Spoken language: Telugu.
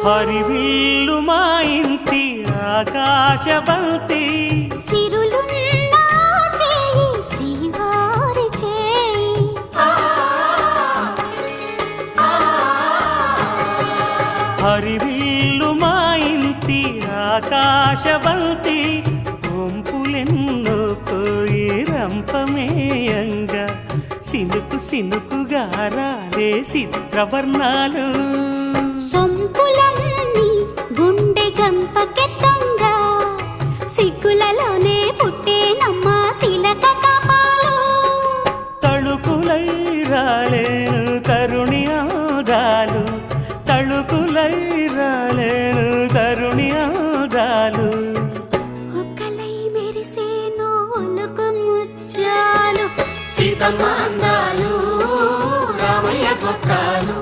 హరివిల్లు మా ఇంటి ఆకాశబంతి సిరులున్న చేయి శ్రీవారి చేయి హరివిల్లు మా ఇంటి ఆకాశబంతి వంపులెన్నో పోయి రంపమేయంగా సినుకు సినుకుగా రాలే చిత్రవర్ణాలు సొంపులన్నీ గుండె గంపకెత్తంగా సిగ్గులలోనే పుట్టేనమ్మ శిలక కపాలు తళుకులై రాలేను తరుణి ఆగాలు తళుకులై రాలేను తరుణి ఆగాలు ఒక్కలై మెరిసేను ఒలుకు ముచ్చాలు సీతమ్మ అందాలు రామయ్య గోత్రాలు